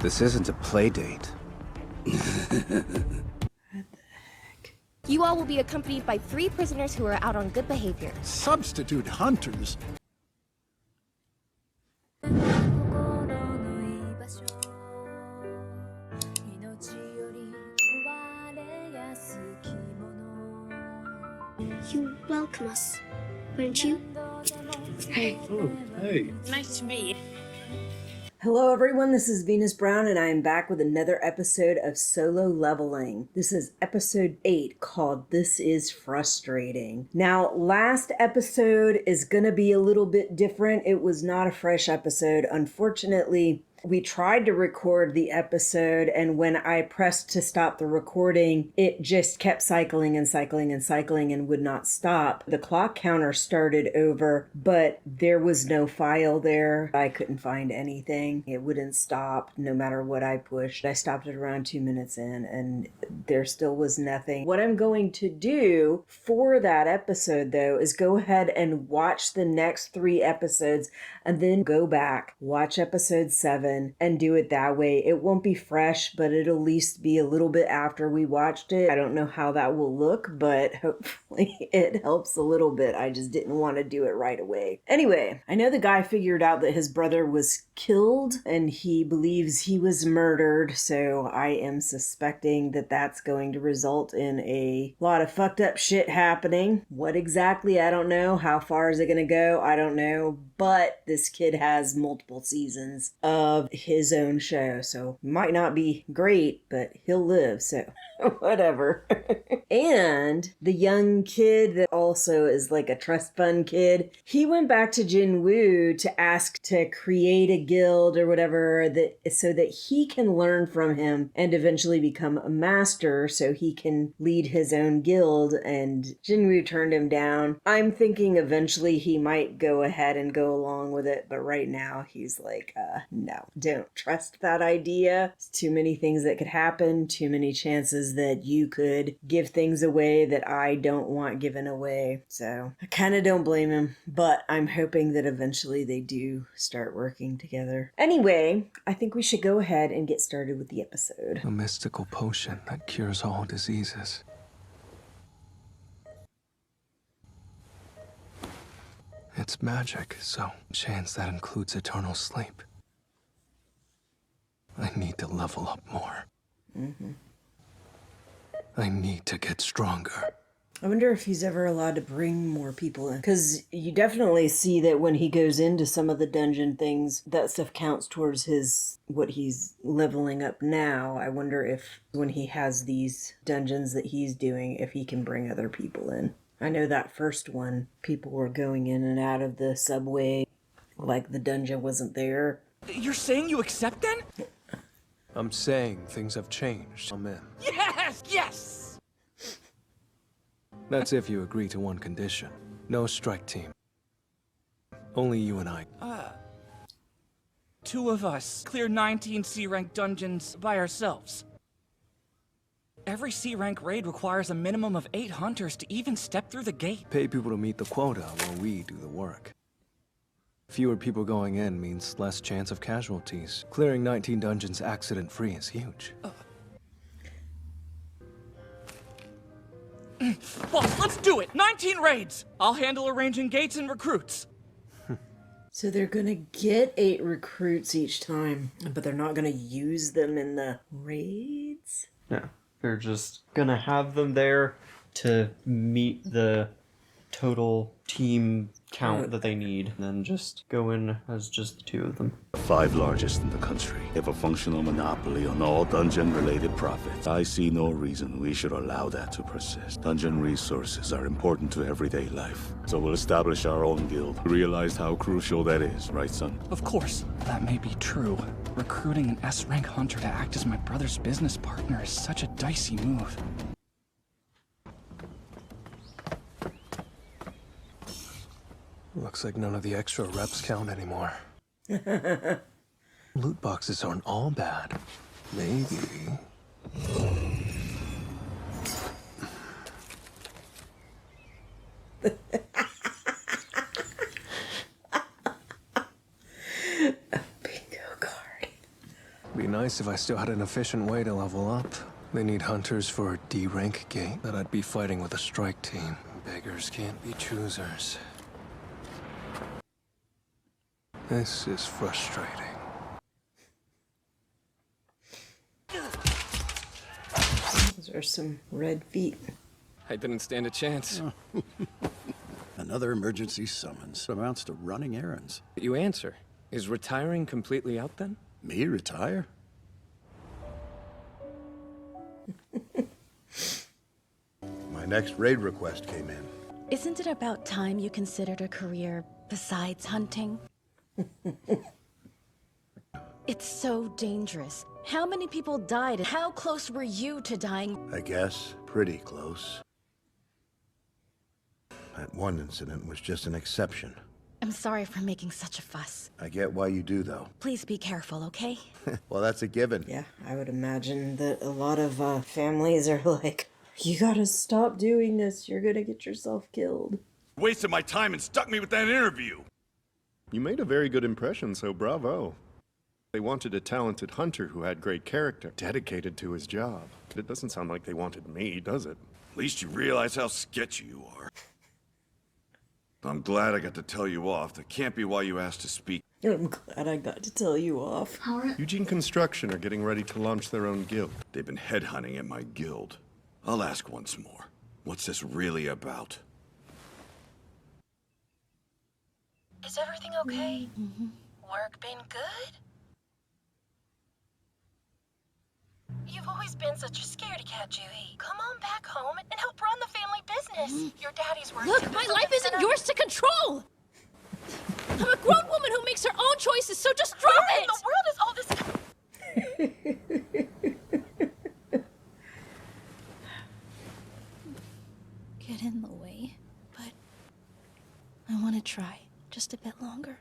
This isn't a play date. What the heck? You all will be accompanied by 3 prisoners who are out on good behavior. Substitute hunters? You welcome us, wouldn't you? Hey. Oh, hey. Nice to meet you. Hello everyone, this is Venus Brown and I am back with another episode of Solo Leveling. This is episode 8 called This Is Frustrating. Now, last episode is gonna be a little bit different. It was not a fresh episode. Unfortunately, we tried to record the episode, and when I pressed to stop the recording, it just kept cycling and cycling and cycling and would not stop. The clock counter started over, but there was no file there. I couldn't find anything. It wouldn't stop no matter what I pushed. I stopped at around 2 minutes in, and there still was nothing. What I'm going to do for that episode, though, is go ahead and watch the next 3 episodes, and then go back, watch episode 7, and do it that way. It won't be fresh, but it'll at least be a little bit after we watched it. I don't know how that will look, but hopefully it helps a little bit. I just didn't want to do it right away. Anyway, I know the guy figured out that his brother was killed and he believes he was murdered, so I am suspecting that that's going to result in a lot of fucked up shit happening. What exactly? I don't know. How far is it going to go? I don't know. But this kid has multiple seasons of his own show, so might not be great, but he'll live, so whatever. And the young kid that also is like a trust fund kid, he went back to Jinwoo to ask to create a guild or whatever that so that he can learn from him and eventually become a master so he can lead his own guild, and Jinwoo turned him down. I'm thinking eventually he might go ahead and go along with it, but right now he's like, no, don't trust that idea. It's too many things that could happen, too many chances that you could give things away that I don't want given away. So I kind of don't blame him, but I'm hoping that eventually they do start working together. Anyway, I think we should go ahead and get started with the episode. A mystical potion that cures all diseases. It's magic, so chance that includes eternal sleep. I need to level up more. I need to get stronger. I wonder if he's ever allowed to bring more people in. Because you definitely see that when he goes into some of the dungeon things, that stuff counts towards what he's leveling up now. I wonder if when he has these dungeons that he's doing, if he can bring other people in. I know that first one, people were going in and out of the subway like the dungeon wasn't there. You're saying you accept then? I'm saying things have changed. I'm in. Yes! Yes! That's if you agree to one condition. No strike team. Only you and I. 2 of us clear 19 C-rank dungeons by ourselves. Every C-rank raid requires a minimum of 8 hunters to even step through the gate. Pay people to meet the quota while we do the work. Fewer people going in means less chance of casualties. Clearing 19 dungeons accident-free is huge. Boss, let's do it! 19 raids! I'll handle arranging gates and recruits. So they're gonna get 8 recruits each time, but they're not gonna use them in the raids? No, they're just gonna have them there to meet the total team count that they need, and then just go in as just the 2 of them. The 5 largest in the country have a functional monopoly on all dungeon-related profits. I see no reason we should allow that to persist. Dungeon resources are important to everyday life, so we'll establish our own guild. Realize how crucial that is, right, son? Of course, that may be true. Recruiting an S-rank hunter to act as my brother's business partner is such a dicey move. Looks like none of the extra reps count anymore. Loot boxes aren't all bad. Maybe. nice if I still had an efficient way to level up. They need hunters for a D rank gate that I'd be fighting with a strike team. Beggars can't be choosers. This is frustrating. Those are some red feet. I didn't stand a chance. Another emergency summons. Amounts to running errands. You answer. Is retiring completely out then? Me retire? My next raid request came in. Isn't it about time you considered a career besides hunting? It's so dangerous. How many people died? How close were you to dying? I guess pretty close. That one incident was just an exception. I'm sorry for making such a fuss. I get why you do, though. Please be careful, okay? Well, that's a given. Yeah, I would imagine that a lot of families are like, you gotta stop doing this. You're gonna get yourself killed. Wasted my time and stuck me with that interview. You made a very good impression, so bravo. They wanted a talented hunter who had great character, dedicated to his job. It doesn't sound like they wanted me, does it? At least you realize how sketchy you are. I'm glad I got to tell you off. That can't be why you asked to speak. I'm glad I got to tell you off. Eugene Construction are getting ready to launch their own guild. They've been headhunting at my guild. I'll ask once more. What's this really about? Is everything okay? Work been good? You've always been such a scaredy cat, Julie. Come on back home and help run the family business. Your daddy's working. Look, my life isn't yours to control! I'm a grown woman who makes her own choices, so just drop Where it! in the world is all this? Get in the way, but I want to try just a bit longer.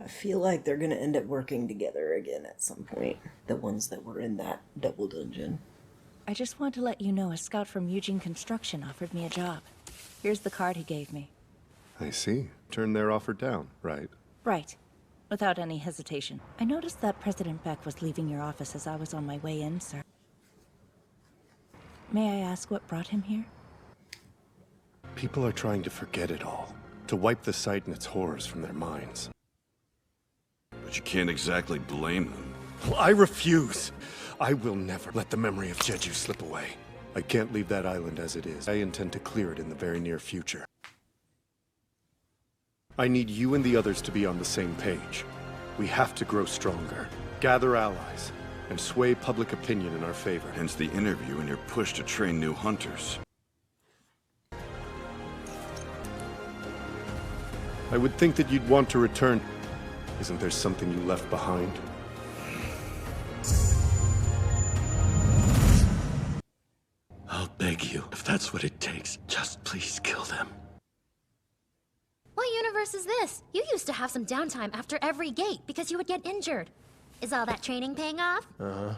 I feel like they're gonna end up working together again at some point. The ones that were in that double dungeon. I just want to let you know a scout from Eugene Construction offered me a job. Here's the card he gave me. I see. Turned their offer down, right? Right. Without any hesitation. I noticed that President Beck was leaving your office as I was on my way in, sir. May I ask what brought him here? People are trying to forget it all, to wipe the site and its horrors from their minds. But you can't exactly blame them. Well, I refuse! I will never let the memory of Jeju slip away. I can't leave that island as it is. I intend to clear it in the very near future. I need you and the others to be on the same page. We have to grow stronger, gather allies, and sway public opinion in our favor. Hence the interview and your push to train new hunters. I would think that you'd want to return. Isn't there something you left behind? I'll beg you, if that's what it takes, just please kill them. What universe is this? You used to have some downtime after every gate because you would get injured. Is all that training paying off?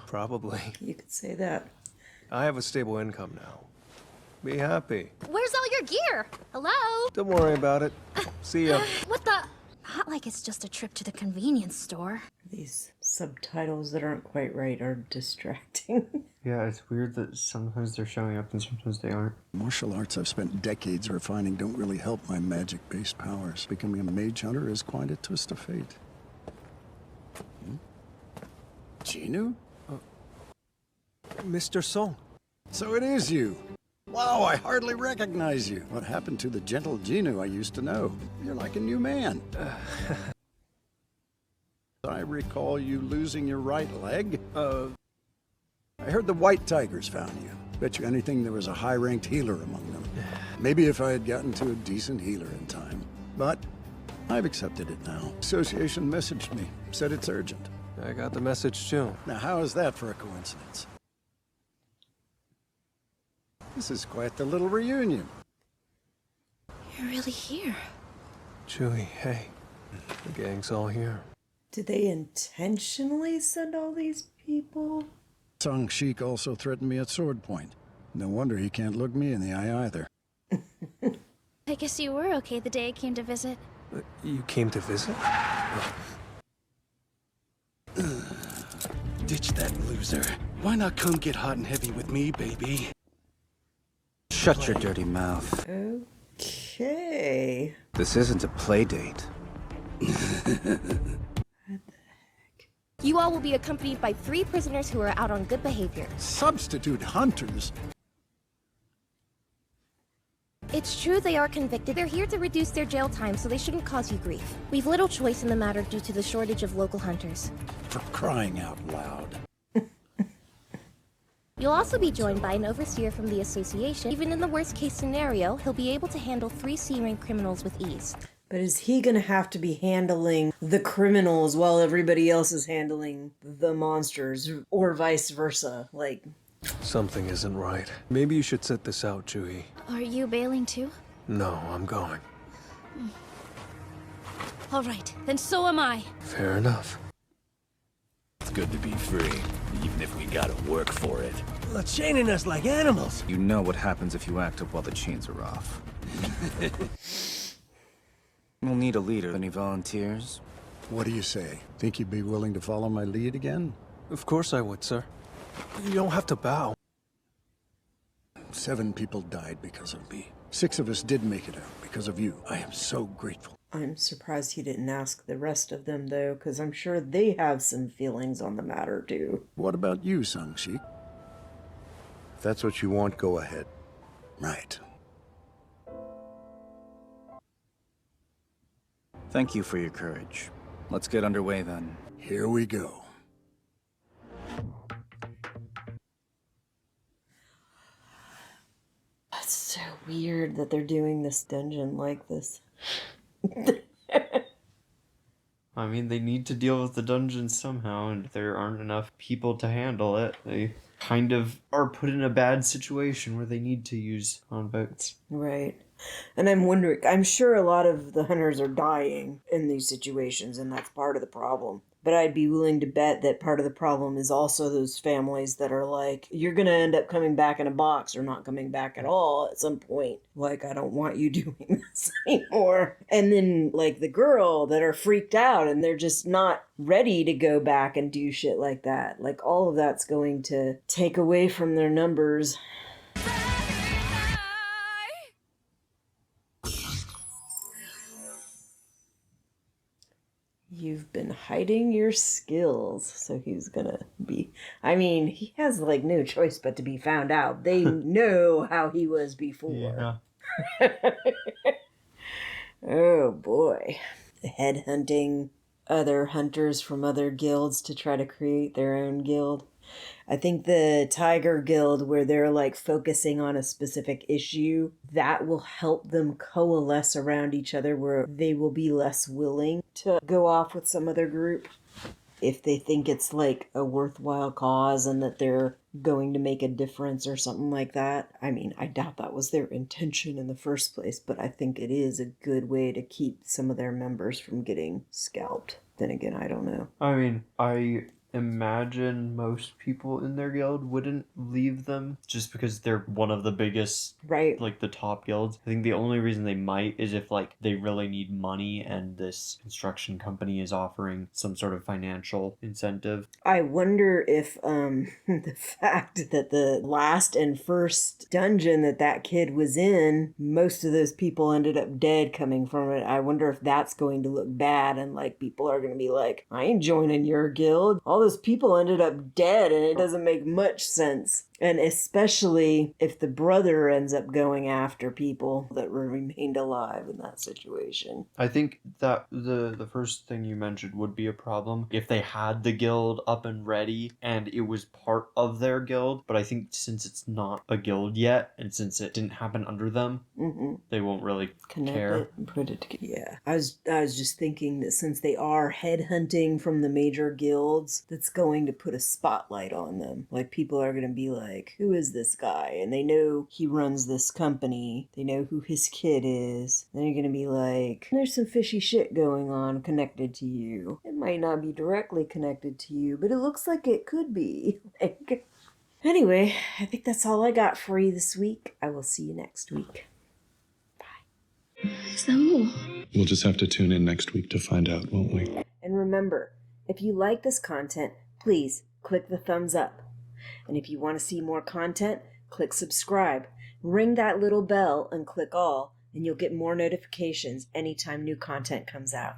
Probably. You could say that. I have a stable income now. Be happy. Where's all your gear? Hello? Don't worry about it. See ya. What the? Not like it's just a trip to the convenience store. These subtitles that aren't quite right are distracting. Yeah, it's weird that sometimes they're showing up and sometimes they aren't. Martial arts I've spent decades refining don't really help my magic-based powers. Becoming a mage hunter is quite a twist of fate. Ginu? Mr. Song. So it is you. Wow, I hardly recognize you. What happened to the gentle Ginu I used to know? You're like a new man. I recall you losing your right leg. I heard the White Tigers found you. Bet you anything there was a high-ranked healer among them. Maybe if I had gotten to a decent healer in time. But I've accepted it now. Association messaged me, said it's urgent. I got the message too. Now how is that for a coincidence? This is quite the little reunion. You're really here. Chewie, hey. The gang's all here. Did they intentionally send all these people? Song Sheik also threatened me at sword point. No wonder he can't look me in the eye either. I guess you were okay the day I came to visit. You came to visit? Ditch that loser. Why not come get hot and heavy with me, baby? Shut your dirty mouth. Okay. This isn't a play date. You all will be accompanied by 3 prisoners who are out on good behavior. Substitute hunters? It's true they are convicted. They're here to reduce their jail time, so they shouldn't cause you grief. We've little choice in the matter due to the shortage of local hunters. For crying out loud. You'll also be joined by an overseer from the association. Even in the worst case scenario, he'll be able to handle 3 C-rank criminals with ease. But is he gonna have to be handling the criminals while everybody else is handling the monsters, or vice versa? Like, Something isn't right. Maybe you should sit this out, Chewie. Are you bailing too? No, I'm going. All right, then so am I. Fair enough. It's good to be free, even if we gotta work for it. Well, chaining us like animals. You know what happens if you act up while the chains are off. We'll need a leader. Any volunteers? What do you say? Think you'd be willing to follow my lead again? Of course I would, sir. You don't have to bow. 7 people died because of me. 6 of us did make it out because of you. I am so grateful. I'm surprised he didn't ask the rest of them, though, because I'm sure they have some feelings on the matter, too. What about you, Sang-Shi? If that's what you want, go ahead. Right. Thank you for your courage. Let's get underway then. Here we go. That's so weird that they're doing this dungeon like this. I mean, they need to deal with the dungeon somehow, and if there aren't enough people to handle it, they kind of are put in a bad situation where they need to use convicts. Right. And I'm wondering, I'm sure a lot of the hunters are dying in these situations, and that's part of the problem. But I'd be willing to bet that part of the problem is also those families that are like, you're going to end up coming back in a box or not coming back at all at some point. Like, I don't want you doing this anymore. And then, like, the girl that are freaked out and they're just not ready to go back and do shit like that. Like, all of that's going to take away from their numbers. You've been hiding your skills, so he's gonna be... I mean, he has, like, no choice but to be found out. They know how he was before. Yeah. Oh, boy. Headhunting other hunters from other guilds to try to create their own guild. I think the Tiger Guild, where they're like focusing on a specific issue, that will help them coalesce around each other, where they will be less willing to go off with some other group if they think it's like a worthwhile cause and that they're going to make a difference or something like that. I mean, I doubt that was their intention in the first place, but I think it is a good way to keep some of their members from getting scalped. Then again, I don't know. I mean, I imagine most people in their guild wouldn't leave them just because they're one of the biggest, right? Like the top guilds. I think the only reason they might is if like they really need money and this construction company is offering some sort of financial incentive. I wonder if the fact that the last and first dungeon that kid was in, most of those people ended up dead coming from it. I wonder if that's going to look bad and like people are going to be like, I ain't joining your guild. All those people ended up dead and it doesn't make much sense. And especially if the brother ends up going after people that remained alive in that situation. I think that the first thing you mentioned would be a problem if they had the guild up and ready and it was part of their guild. But I think since it's not a guild yet and since it didn't happen under them, they won't really care. It and put it together. Yeah. I was just thinking that since they are headhunting from the major guilds, that's going to put a spotlight on them. Like people are going to be like, who is this guy? And they know he runs this company. They know who his kid is. Then you're going to be like, there's some fishy shit going on connected to you. It might not be directly connected to you, but it looks like it could be. Anyway, I think that's all I got for you this week. I will see you next week. Bye. Is there more? We'll just have to tune in next week to find out, won't we? And remember, if you like this content, please click the thumbs up. And if you want to see more content, click subscribe. Ring that little bell and click all, and you'll get more notifications anytime new content comes out.